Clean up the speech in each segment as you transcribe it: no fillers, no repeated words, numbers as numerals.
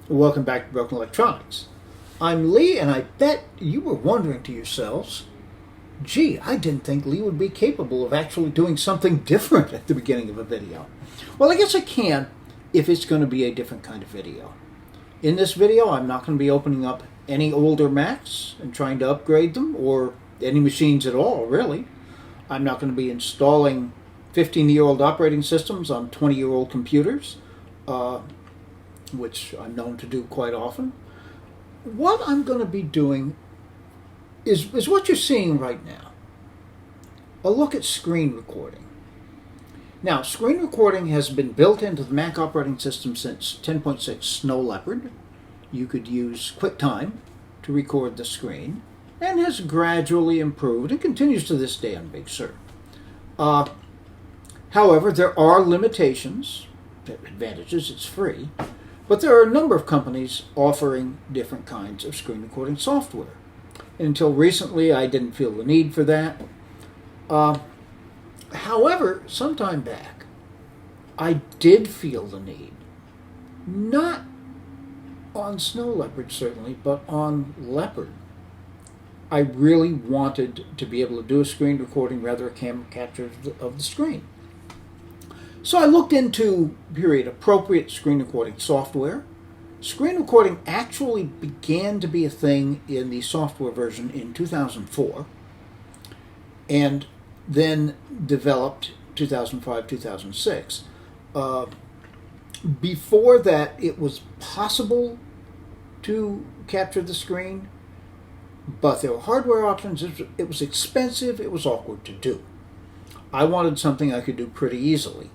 Welcome back to Broken Electronics. I'm Lee, and I bet you were wondering to yourselves, gee, I didn't think Lee would be capable of actually doing something different at the beginning of a video. Well, I guess I can if it's going to be a different kind of video. In this video, I'm not going to be opening up any older Macs and trying to upgrade them, or any machines at all, really. I'm not going to be installing 15-year-old operating systems on 20-year-old computers, which I'm known to do quite often. What I'm going to be doing is what you're seeing right now. A look at screen recording. Now, screen recording has been built into the Mac operating system since 10.6 Snow Leopard. You could use QuickTime to record the screen, and has gradually improved and continues to this day on Big Sur. However, there are limitations. Advantages, it's free. But there are a number of companies offering different kinds of screen recording software. And until recently, I didn't feel the need for that. However, some time back, I did feel the need. Not on Snow Leopard, certainly, but on Leopard. I really wanted to be able to do a screen recording, rather a camera capture of the screen. So I looked into period-appropriate screen recording software. Screen recording actually began to be a thing in the software version in 2004, and then developed 2005, 2006. Before that, it was possible to capture the screen, but there were hardware options. It was expensive. It was awkward to do. I wanted something I could do pretty easily.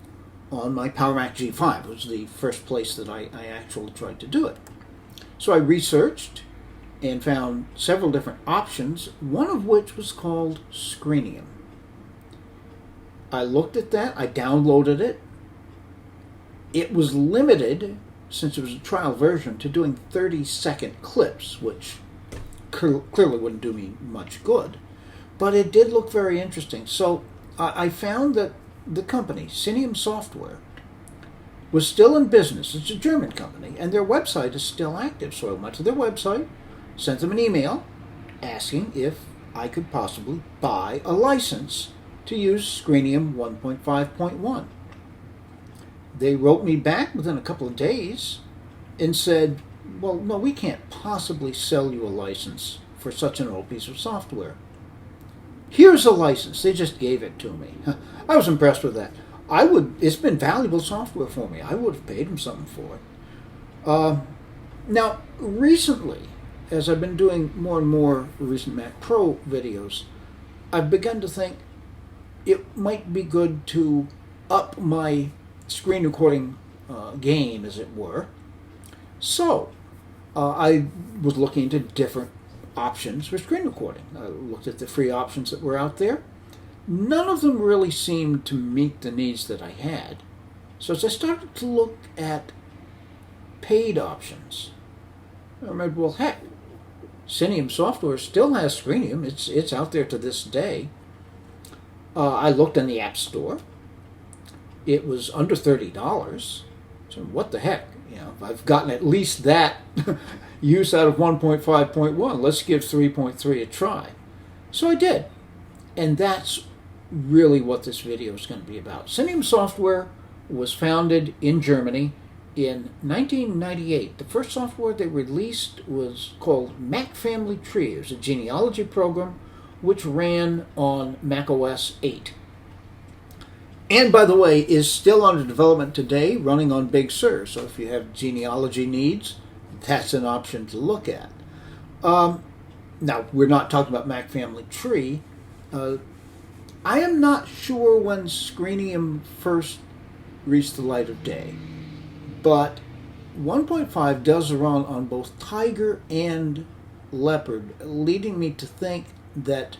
On my Power Mac G5 was the first place that I actually tried to do it. So I researched and found several different options, one of which was called Screenium. I looked at that, I downloaded it. It was limited, since it was a trial version, to doing 30-second clips, which clearly wouldn't do me much good. But it did look very interesting. So I found that the company, Screenium Software, was still in business. It's a German company, and their website is still active. So I went to their website, sent them an email, asking if I could possibly buy a license to use Screenium 1.5.1. They wrote me back within a couple of days and said, well, no, we can't possibly sell you a license for such an old piece of software. Here's a license. They just gave it to me. I was impressed with that. It's been valuable software for me. I would have paid them something for it. Now, recently, as I've been doing more and more recent Mac Pro videos, I've begun to think it might be good to up my screen recording game, as it were. So, I was looking into different options for screen recording. I looked at the free options that were out there. None of them really seemed to meet the needs that I had. So as I started to look at paid options, I remembered, well, heck, Screenium Software still has Screenium. It's out there to this day. I looked in the App Store. It was under $30. So what the heck? You know, if I've gotten at least that use out of 1.5.1, let's give 3.3 a try. So I did. And that's really what this video is going to be about. Screenium Software was founded in Germany in 1998. The first software they released was called Mac Family Tree. It was a genealogy program which ran on Mac OS 8. And, by the way, is still under development today, running on Big Sur. So if you have genealogy needs, that's an option to look at. Now, we're not talking about Mac Family Tree. I am not sure when Screenium first reached the light of day, but 1.5 does run on both Tiger and Leopard, leading me to think that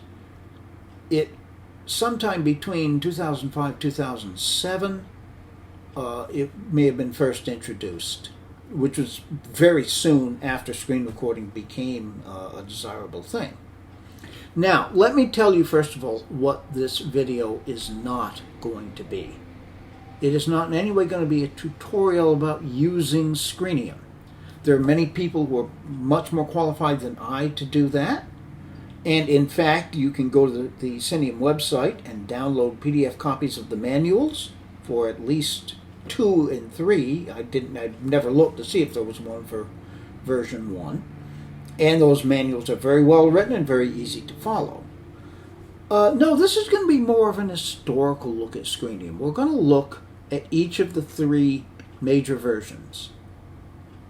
it sometime between 2005 2007 it may have been first introduced, which was very soon after screen recording became a desirable thing. Now, let me tell you first of all what this video is not going to be. It is not in any way going to be a tutorial about using Screenium. There are many people who are much more qualified than I to do that. And in fact, you can go to the Screenium website and download PDF copies of the manuals for at least 2 and 3. I'd never looked to see if there was one for version 1. And those manuals are very well written and very easy to follow. No, this is going to be more of an historical look at Screenium. We're going to look at each of the 3 major versions.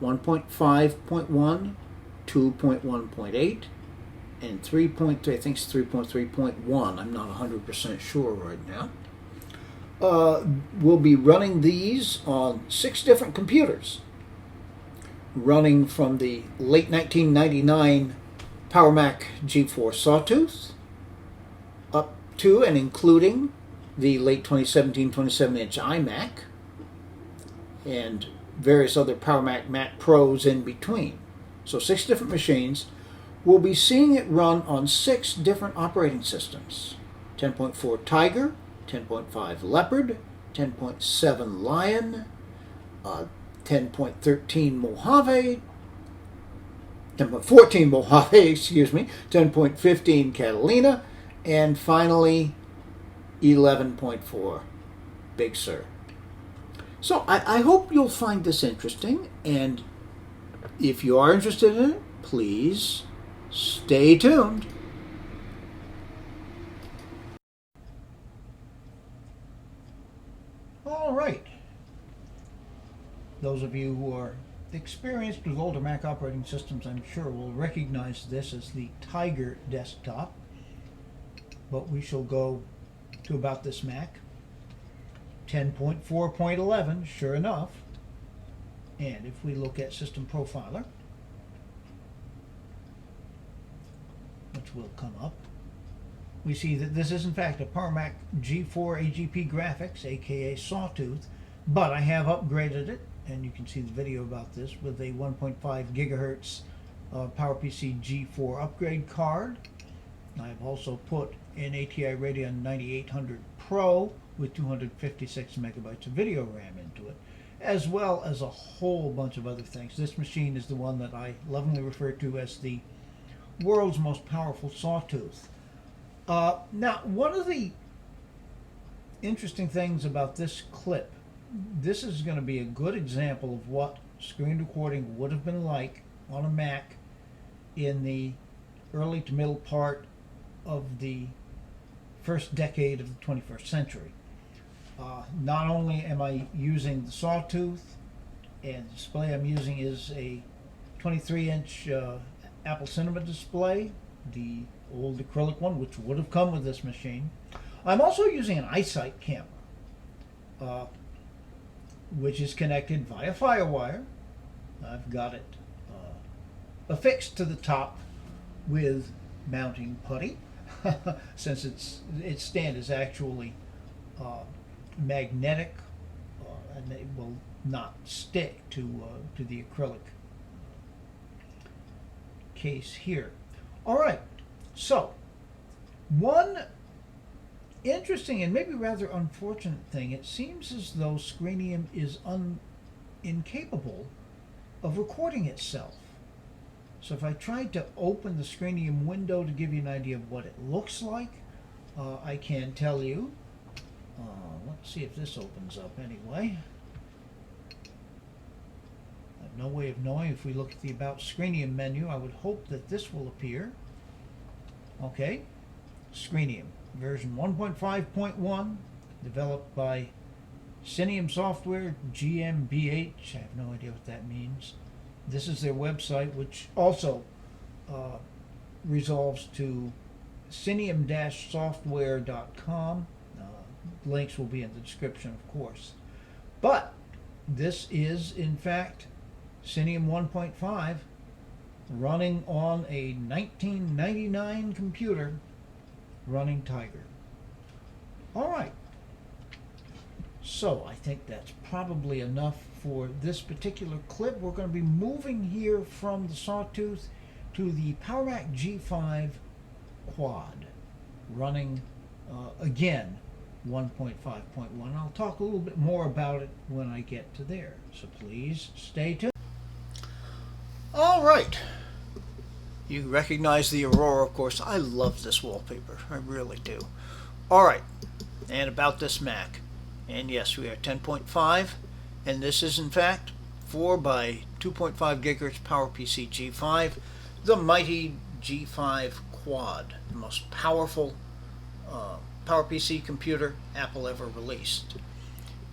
1.5.1, 2.1.8, and 3.3, I think it's 3.3.1. I'm not 100% sure right now. We'll be running these on 6 different computers, running from the late 1999 PowerMac G4 Sawtooth up to and including the late 2017 27-inch iMac and various other PowerMac Mac Pros in between. So 6 different machines. We'll be seeing it run on 6 different operating systems. 10.4 Tiger, 10.5 Leopard, 10.7 Lion, 10.13 Mojave, 10.14 Mojave, excuse me, 10.15 Catalina, and finally 11.4 Big Sur. So I hope you'll find this interesting, and if you are interested in it, please stay tuned. All right. Those of you who are experienced with older Mac operating systems, I'm sure, will recognize this as the Tiger desktop. But we shall go to about this Mac. 10.4.11, sure enough. And if we look at System Profiler, which will come up, we see that this is in fact a PowerMac G4 AGP graphics, aka Sawtooth, but I have upgraded it, and you can see the video about this, with a 1.5 gigahertz PowerPC G4 upgrade card. I've also put an ATI Radeon 9800 Pro with 256 megabytes of video RAM into it, as well as a whole bunch of other things. This machine is the one that I lovingly refer to as the world's most powerful Sawtooth. Now, one of the interesting things about this clip, this is going to be a good example of what screen recording would have been like on a Mac in the early to middle part of the first decade of the 21st century. Not only am I using the Sawtooth, and the display I'm using is a 23-inch Apple Cinema display, the old acrylic one, which would have come with this machine. I'm also using an iSight camera, which is connected via FireWire. I've got it affixed to the top with mounting putty, since its stand is actually magnetic, and it will not stick to the acrylic case here. All right, so one interesting and maybe rather unfortunate thing, it seems as though Screenium is incapable of recording itself. So if I tried to open the Screenium window to give you an idea of what it looks like, I can tell you. Let's see if this opens up anyway. I have no way of knowing. If we look at the About Screenium menu, I would hope that this will appear. Okay, Screenium, version 1.5.1, developed by Screenium Software GmbH. I have no idea what that means. This is their website, which also resolves to screenium-software.com. Links will be in the description, of course. But this is, in fact, Screenium 1.5 running on a 1999 computer running Tiger. All right. So I think that's probably enough for this particular clip. We're going to be moving here from the Sawtooth to the PowerMac G5 Quad, running again 1.5.1. I'll talk a little bit more about it when I get to there, so please stay tuned. All right. You recognize the Aurora, of course. I love this wallpaper. I really do. All right. And about this Mac. And yes, we are 10.5. And this is, in fact, 4 by 2.5 gigahertz PowerPC G5. The mighty G5 Quad. The most powerful PowerPC computer Apple ever released,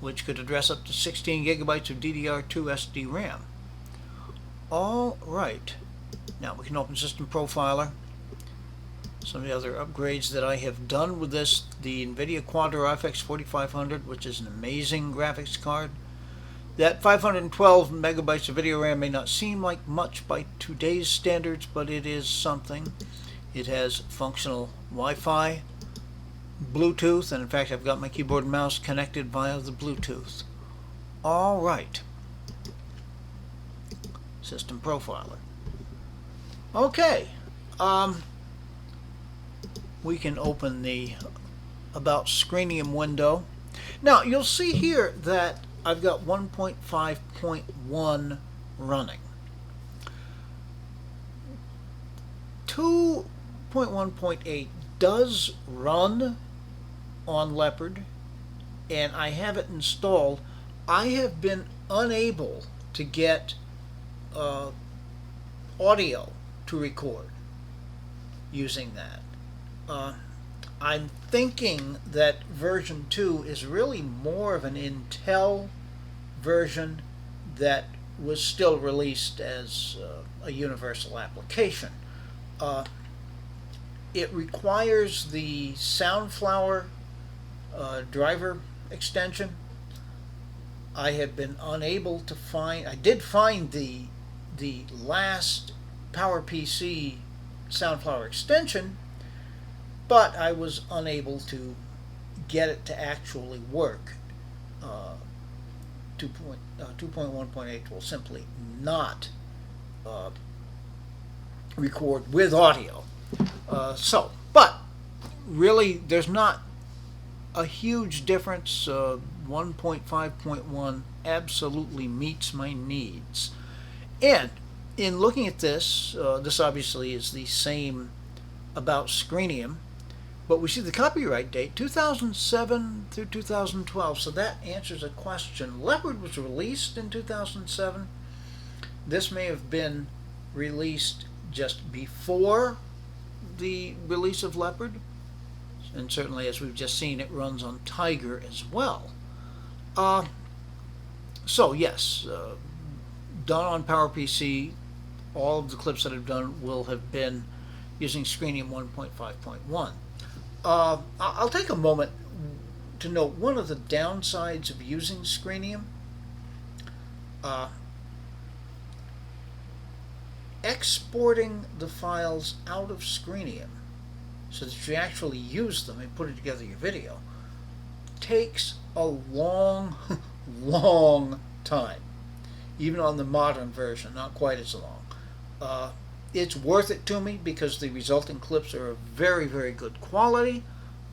which could address up to 16 gigabytes of DDR2 SD RAM. All right, now we can open System Profiler. Some of the other upgrades that I have done with this, the NVIDIA Quadro FX 4500, which is an amazing graphics card. That 512 megabytes of video RAM may not seem like much by today's standards, but it is something. It has functional Wi-Fi, Bluetooth, and in fact I've got my keyboard and mouse connected via the Bluetooth. All right. System Profiler. Okay. We can open the About Screenium window. Now you'll see here that I've got 1.5.1 running. 2.1.8 does run on Leopard, and I have it installed. I have been unable to get audio to record using that. I'm thinking that version 2 is really more of an Intel version that was still released as a universal application. It requires the Soundflower driver extension. I have been unable to find. I did find the last PowerPC Soundflower extension, but I was unable to get it to actually work. 2.1.8 will simply not record with audio. But really, there's not a huge difference. 1.5.1 absolutely meets my needs. And in looking at this, this obviously is the same About Screenium, but we see the copyright date 2007 through 2012, so that answers a question. Leopard was released in 2007. This may have been released just before the release of Leopard, and certainly, as we've just seen, it runs on Tiger as well. So yes, done on PowerPC. All of the clips that I've done will have been using Screenium 1.5.1. I'll take a moment to note one of the downsides of using Screenium. Exporting the files out of Screenium so that you actually use them and put it together your video takes a long time. Even on the modern version, not quite as long. It's worth it to me because the resulting clips are of very, very good quality.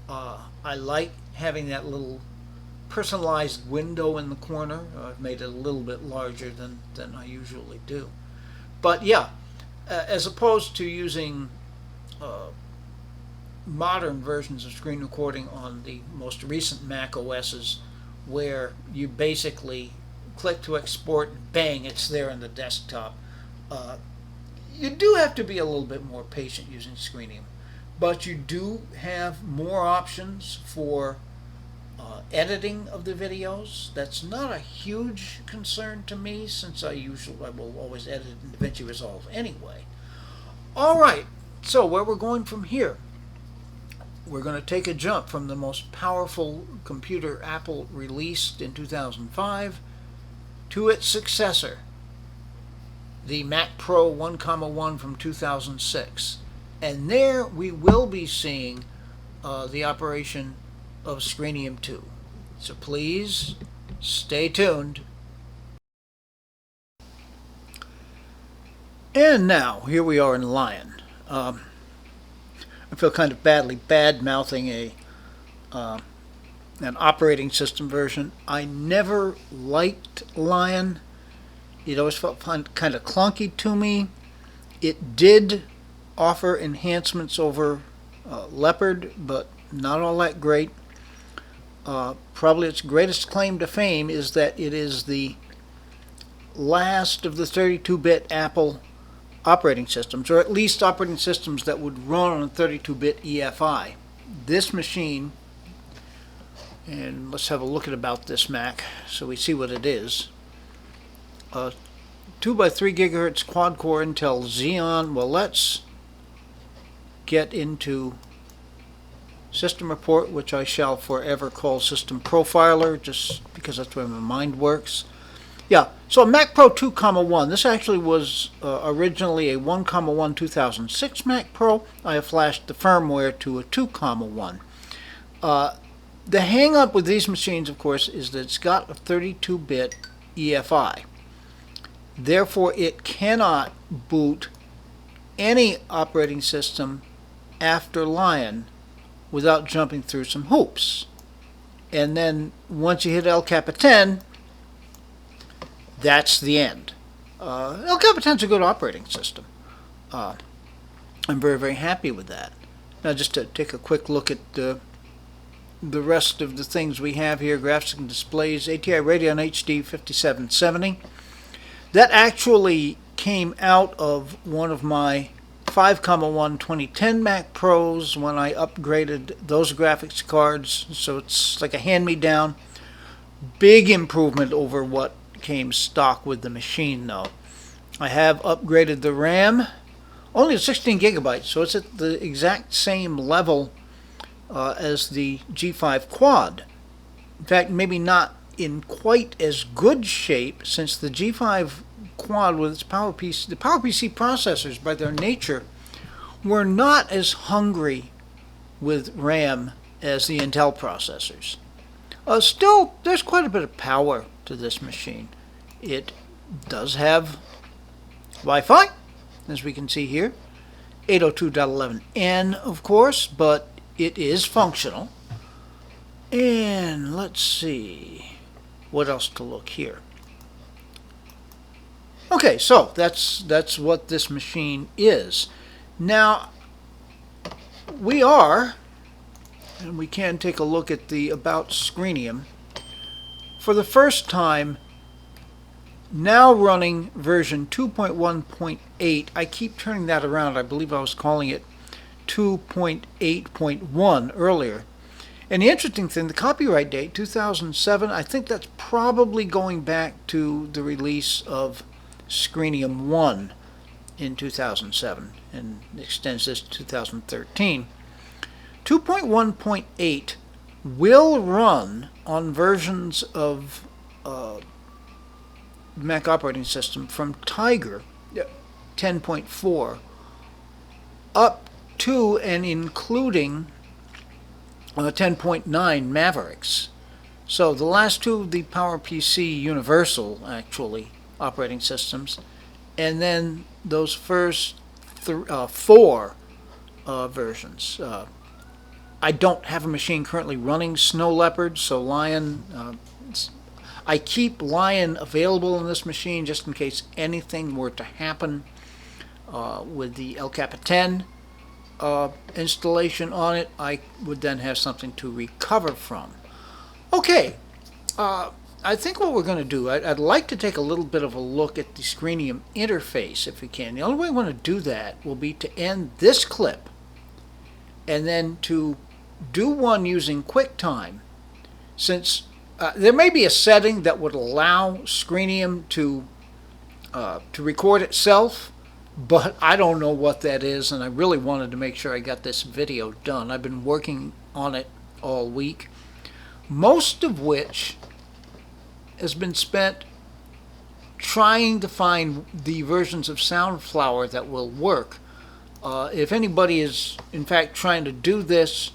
I like having that little personalized window in the corner. I've made it a little bit larger than I usually do. But yeah, as opposed to using modern versions of screen recording on the most recent Mac OSs, where you basically click to export, bang, it's there on the desktop. You do have to be a little bit more patient using Screenium, but you do have more options for editing of the videos. That's not a huge concern to me, since I will always edit in DaVinci Resolve anyway. All right, so where we're going from here, we're going to take a jump from the most powerful computer Apple released in 2005 to its successor, the Mac Pro 1,1 from 2006. And there we will be seeing the operation of Screenium 2. So please stay tuned. And now, here we are in Lion. I feel kind of badly bad-mouthing an operating system version. I never liked Lion. It always felt kind of clunky to me. It did offer enhancements over Leopard, but not all that great. Probably its greatest claim to fame is that it is the last of the 32-bit Apple operating systems, or at least operating systems that would run on a 32-bit EFI. This machine, and let's have a look at about this Mac so we see what it is. 2 by 3 gigahertz quad-core Intel Xeon. Well, let's get into System Report, which I shall forever call System Profiler, just because that's where my mind works. Yeah, so Mac Pro 2,1. This actually was originally a 1,1 2006 Mac Pro. I have flashed the firmware to a 2,1. The hang-up with these machines, of course, is that it's got a 32-bit EFI. Therefore, it cannot boot any operating system after Lion without jumping through some hoops. And then once you hit El Capitan, that's the end. El Capitan's a good operating system. I'm very, very happy with that. Now, just to take a quick look at the rest of the things we have here, graphics and displays, ATI Radeon HD 5770. That actually came out of one of my 5,1 2010 Mac Pros when I upgraded those graphics cards, so it's like a hand-me-down. Big improvement over what came stock with the machine, though. I have upgraded the RAM, only to 16 gigabytes, so it's at the exact same level as the G5 Quad. In fact, maybe not in quite as good shape, since the G5 Quad with its PowerPC, the PowerPC processors by their nature were not as hungry with RAM as the Intel processors. Still, there's quite a bit of power to this machine. It does have Wi-Fi, as we can see here, 802.11n, of course, but it is functional. And let's see what else to look here. Okay, so that's what this machine is. Now, we are, and we can take a look at the About Screenium, for the first time now running version 2.1.8. I keep turning that around. I believe I was calling it 2.8.1 earlier. And the interesting thing, the copyright date, 2007, I think that's probably going back to the release of Screenium 1 in 2007, and extends this to 2013. 2.1.8 will run on versions of Mac operating system from Tiger 10.4 up to and including 10.9 Mavericks. So the last two of the PowerPC Universal, actually, operating systems, and then those first four versions. I don't have a machine currently running Snow Leopard, so Lion, I keep Lion available in this machine just in case anything were to happen with the El Capitan installation on it. I would then have something to recover from. Okay, I think what we're going to do, I'd like to take a little bit of a look at the Screenium interface if we can. The only way I want to do that will be to end this clip and then to do one using QuickTime, since there may be a setting that would allow Screenium to record itself, but I don't know what that is, and I really wanted to make sure I got this video done. I've been working on it all week, most of which has been spent trying to find the versions of Soundflower that will work. If anybody is in fact trying to do this,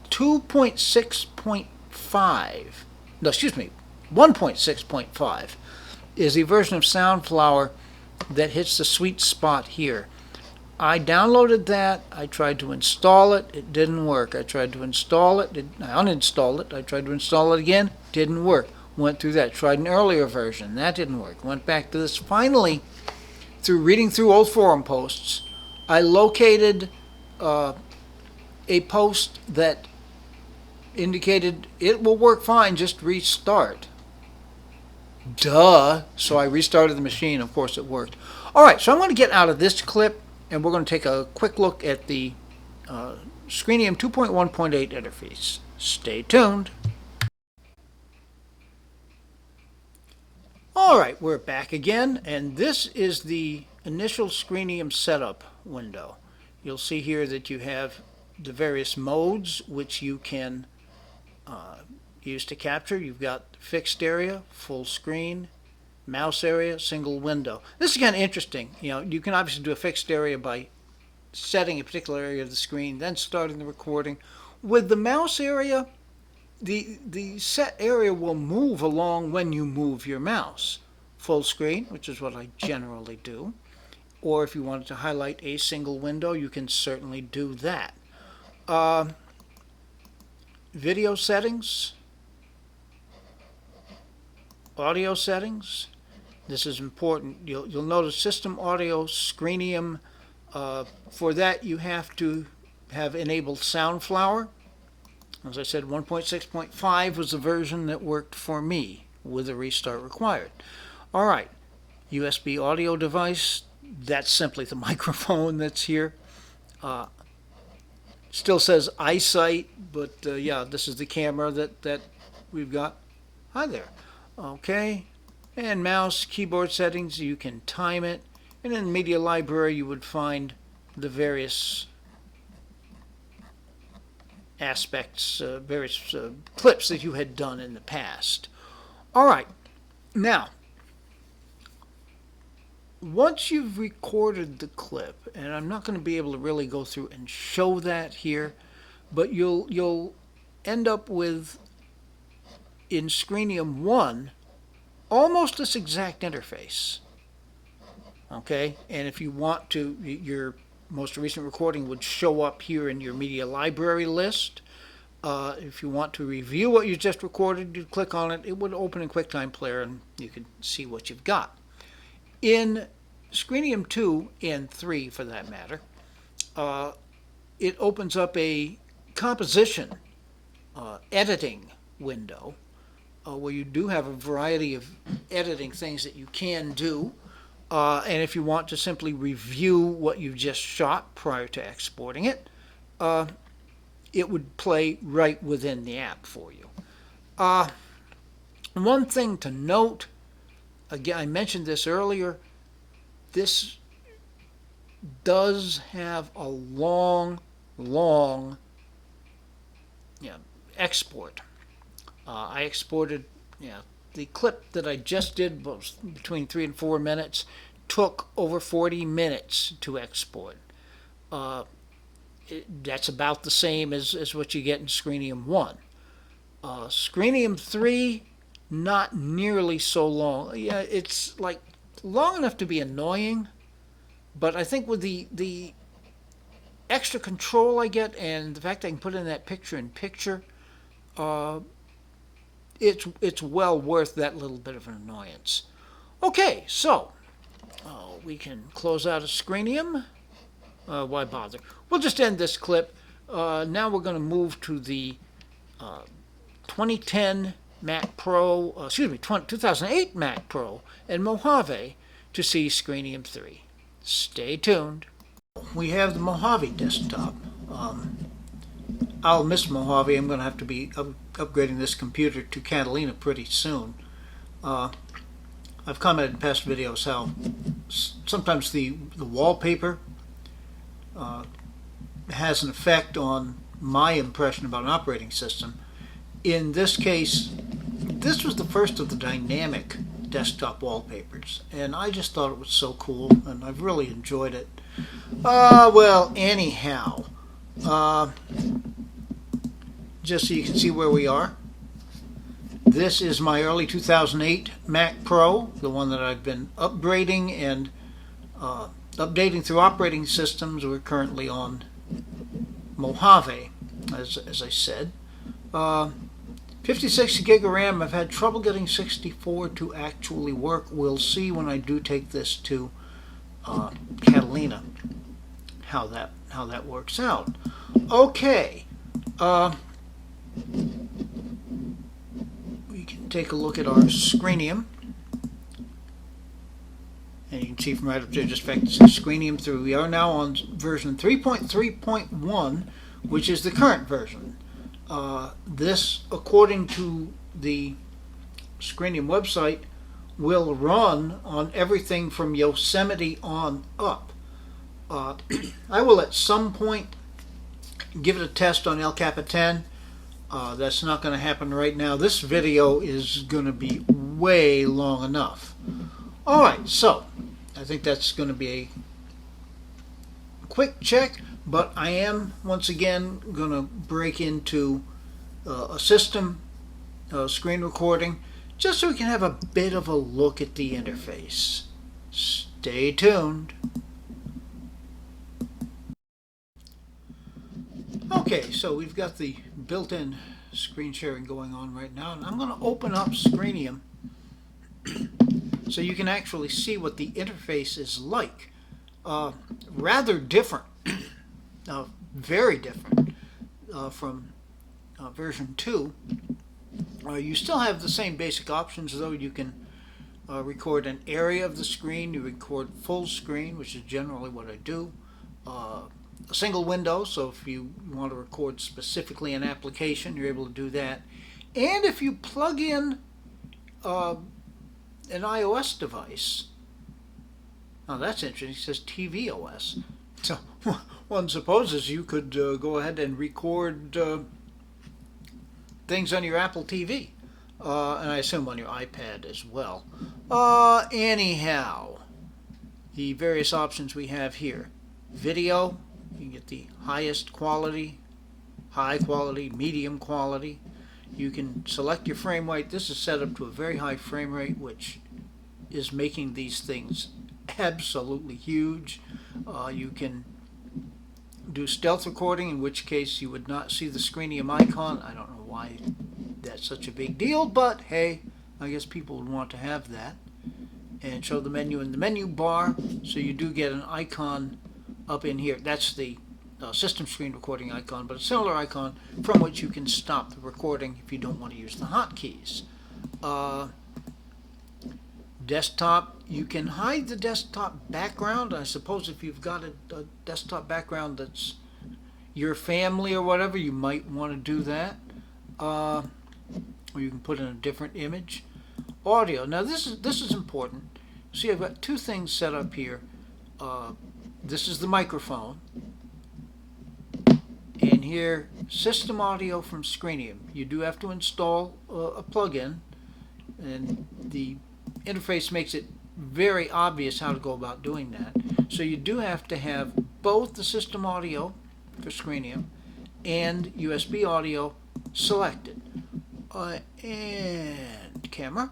1.6.5 is the version of Soundflower that hits the sweet spot here. I downloaded that, I tried to install it, it didn't work. I tried to install it, I uninstalled it, I tried to install it again, didn't work. Went through that. Tried an earlier version. That didn't work. Went back to this. Finally, through reading through old forum posts, I located a post that indicated it will work fine, just restart. Duh. So I restarted the machine. Of course it worked. All right, so I'm going to get out of this clip, and we're going to take a quick look at the Screenium 2.1.8 interface. Stay tuned. All right, we're back again, and this is the initial Screenium setup window. You'll see here that you have the various modes which you can use to capture. You've got fixed area, full screen, mouse area, single window. This is kind of interesting. You know, you can obviously do a fixed area by setting a particular area of the screen, then starting the recording. With the mouse area, the set area will move along when you move your mouse. Full screen, which is what I generally do. Or if you wanted to highlight a single window, you can certainly do that. Video settings, audio settings. This is important. You'll notice system audio, Screenium. For that, you have to have enabled Soundflower. As I said, 1.6.5 was the version that worked for me with a restart required. All right, USB audio device. That's simply the microphone that's here. Still says eyesight, but yeah, this is the camera that we've got. Hi there. Okay, and mouse, keyboard settings, you can time it. And in the media library, you would find the various aspects, various clips that you had done in the past. All right, now, once you've recorded the clip, and I'm not going to be able to really go through and show that here, but you'll end up with, in Screenium 1, almost this exact interface. Okay, and if you want to, your most recent recording would show up here in your media library list. If you want to review what you just recorded, you click on it. It would open in QuickTime Player, and you can see what you've got. In Screenium 2 and 3, for that matter, it opens up a composition editing window where you do have a variety of editing things that you can do. And if you want to simply review what you've just shot prior to exporting it, it would play right within the app for you. One thing to note, again, I mentioned this earlier, this does have a long export. I exported, the clip that I just did was between 3 and 4 minutes, took over 40 minutes to export. That's about the same as what you get in Screenium 1. Screenium 3, not nearly so long. Yeah, it's like long enough to be annoying, but I think with the extra control I get and the fact I can put in that picture-in-picture, it's well worth that little bit of an annoyance. Okay, so we can close out a Screenium. Why bother? We'll just end this clip. Now we're going to move to the 2010 Mac Pro, 2008 Mac Pro and Mojave to see Screenium 3. Stay tuned. We have the Mojave desktop. I'll miss Mojave. I'm going to have to be upgrading this computer to Catalina pretty soon. I've commented in past videos how sometimes the wallpaper has an effect on my impression about an operating system. In this case, this was the first of the dynamic desktop wallpapers, and I just thought it was so cool, and I've really enjoyed it. Well, anyhow, just so you can see where we are, this is my early 2008 Mac Pro, the one that I've been upgrading and updating through operating systems. We're currently on Mojave, as I said. If 56 gig of RAM. I've had trouble getting 64 to actually work. We'll see when I do take this to Catalina how that works out. Okay, we can take a look at our Screenium, and you can see from right up there just the fact it says Screenium 3. We are now on version 3.3.1, which is the current version. This, according to the Screenium website, will run on everything from Yosemite on up. I will at some point give it a test on El Capitan. That's not going to happen right now. This video is going to be way long enough. Alright, so I think that's going to be a quick check, but I am once again going to break into a system screen recording just so we can have a bit of a look at the interface. Stay tuned. Okay, so we've got the built-in screen sharing going on right now, and I'm going to open up Screenium so you can actually see what the interface is like. Rather different, very different from version 2. You still have the same basic options, though. You can record an area of the screen, you record full screen, which is generally what I do. A single window, so if you want to record specifically an application, you're able to do that. And if you plug in an iOS device, now that's interesting, it says tvOS. So one supposes you could go ahead and record things on your Apple TV, and I assume on your iPad as well. Anyhow, the various options we have here. Video, you can get the highest quality, high quality, medium quality. You can select your frame rate. This is set up to a very high frame rate, which is making these things absolutely huge. You can do stealth recording, in which case you would not see the Screenium icon. I don't know why that's such a big deal, but hey, I guess people would want to have that. And show the menu in the menu bar, so you do get an icon up in here. That's the system screen recording icon, but a similar icon from which you can stop the recording if you don't want to use the hotkeys. Desktop, you can hide the desktop background. I suppose if you've got a desktop background that's your family or whatever, you might want to do that. Or you can put in a different image. Audio, now this is important. See, I've got two things set up here. This is the microphone, and here, system audio from Screenium. You do have to install a plugin, and the interface makes it very obvious how to go about doing that. So you do have to have both the system audio for Screenium and USB audio selected. And camera.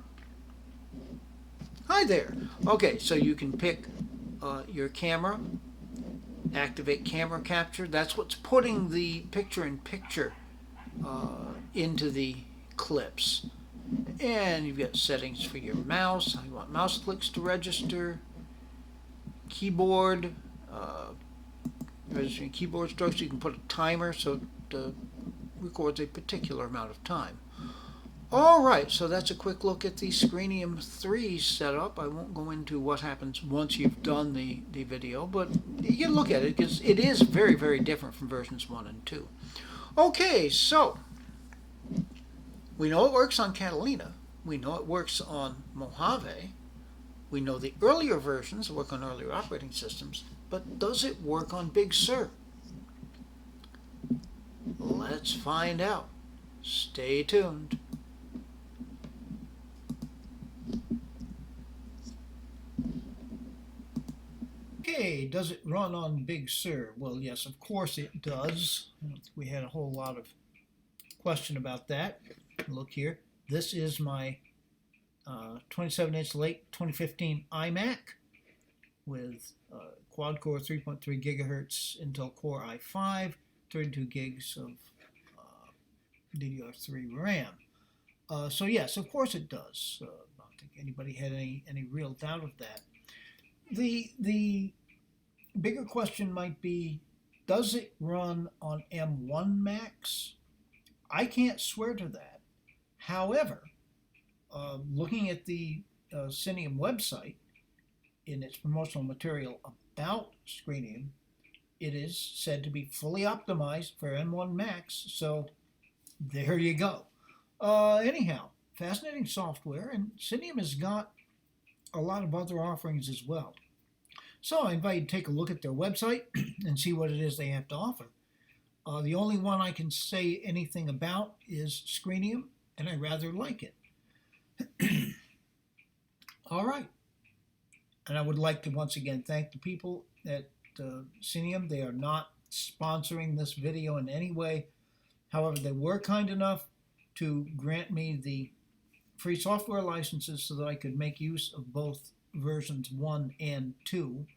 Hi there. Okay, so you can pick your camera, activate camera capture. That's what's putting the picture-in-picture into the clips. And you've got settings for your mouse. You want mouse clicks to register. Keyboard, registering keyboard strokes. You can put a timer so it records a particular amount of time. Alright, so that's a quick look at the Screenium 3 setup. I won't go into what happens once you've done the video, but you can look at it because it is very, very different from versions 1 and 2. Okay, so we know it works on Catalina. We know it works on Mojave. We know the earlier versions work on earlier operating systems, but does it work on Big Sur? Let's find out. Stay tuned. Okay, does it run on Big Sur? Well, yes, of course it does. We had a whole lot of question about that. Look here. This is my 27-inch late 2015 iMac with quad-core 3.3 gigahertz Intel Core i5, 32 gigs of DDR3 RAM. So yes, of course it does. I don't think anybody had any real doubt of that. The bigger question might be, does it run on M1 Macs? I can't swear to that. However, looking at the Screenium website in its promotional material about Screenium, it is said to be fully optimized for M1 Macs. So there you go. Anyhow, fascinating software, and Screenium has got a lot of other offerings as well. So I invite you to take a look at their website and see what it is they have to offer. The only one I can say anything about is Screenium, and I rather like it. All right. And I would like to once again thank the people at Screenium. They are not sponsoring this video in any way. However, they were kind enough to grant me the free software licenses so that I could make use of both versions 1 and 2.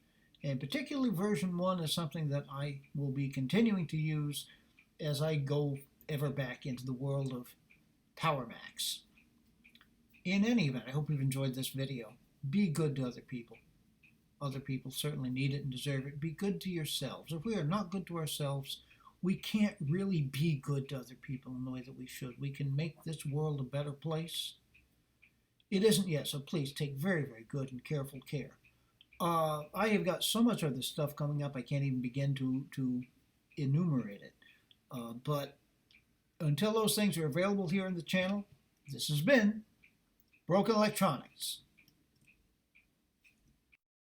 And particularly version 1 is something that I will be continuing to use as I go ever back into the world of Power Macs. In any event, I hope you've enjoyed this video. Be good to other people. Other people certainly need it and deserve it. Be good to yourselves. If we are not good to ourselves, we can't really be good to other people in the way that we should. We can make this world a better place. It isn't yet, so please take very, very good and careful care. I have got so much other stuff coming up I can't even begin to enumerate it. But until those things are available here on the channel, this has been Broken Electronics.